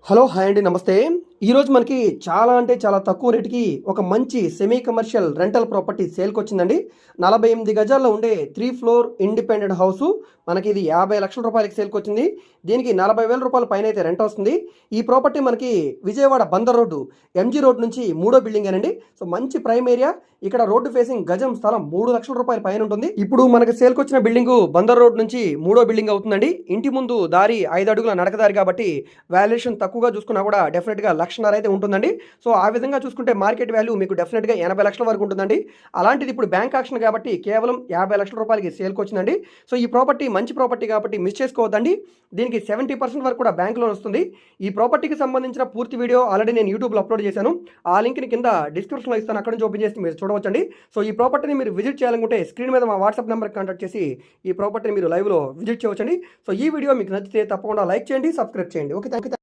Hello! Hi అండి. నమస్తే. ఈరోజు మనకి చాలా అంటే చాలా తక్కువ రేటుకి ఒక మంచి సెమీ కమర్షియల్ రెంటల్ ప్రాపర్టీ సేల్‌కొచ్చిందండి. 48 గజాల్లో ఉండే 3 ఫ్లోర్ ఇండిపెండెంట్ హౌసు. మనకి ఇది 50,00,000 రూపాయలకి సేల్‌కొచ్చింది. దీనికి 40,000 పైనైతే రెంట్ వస్తుంది. ఈ ప్రాపర్టీ మనకి Vijayawada Bandar road, MG road నుంచి మూడో బిల్డింగేనండి. సో, మంచి ప్రైమ్ ఏరియా. ఇక్కడ రోడ్డు ఫేసింగ్ గజం స్థలం 3,00,000 పైన ఉంటుంది. ఇప్పుడు మనకి సేల్‌కొచ్చిన బిల్డింగు బందర్ రోడ్ నుంచి మూడో బిల్డింగ్ అవుతుందండి. ఇంటి ముందు దారి 5 అడుగుల నడకదారి కాబట్టి వాల్యుయేషన్ తక్కువగా చూసుకున్నా కూడా డెఫినెట్‌గా 1,50,000 అయితే ఉంటుందండి. సో, ఆ విధంగా చూసుకుంటే మార్కెట్ వాల్యూ మీకు డెఫినెట్‌గా 80,00,000 వరకు ఉంటుందండి. అలాంటిది ఇప్పుడు బ్యాంక్ ఆక్షన్ కాబట్టి కేవలం 50,00,000 రూపాయలకి సేల్‌కొచ్చిందండి. సో, ఈ ప్రాపర్టీ మంచి ప్రాపర్టీ కాబట్టి మిస్ చేసుకోవద్దండి. దీనికి 70% వరకు కూడా బ్యాంక్ లోన్ వస్తుంది. ఈ ప్రాపర్టీకి సంబంధించిన పూర్తి వీడియో ఆల్రెడీ నేను యూట్యూబ్‌లో అప్లోడ్ చేశాను. ఆ లింక్‌ని కింద డిస్క్రిప్షన్‌లో ఇస్తాను. అక్కడి నుంచి ఓపెన్ చేసి మీరు చూడవచ్చండి. సో, ఈ ప్రాపర్టీని మీరు విజిట్ చేయాలనుకుంటే స్క్రీన్ మీద మా వాట్సాప్ నెంబర్‌కి కాంటాక్ట్ చేసి ఈ ప్రాపర్టీని మీరు లైవ్‌లో విజిట్ చేయవచ్చండి. సో, ఈ వీడియో మీకు నచ్చితే తప్పకుండా లైక్ చేయండి, సబ్స్క్రైబ్ చేయండి. ఓకే. Thank you.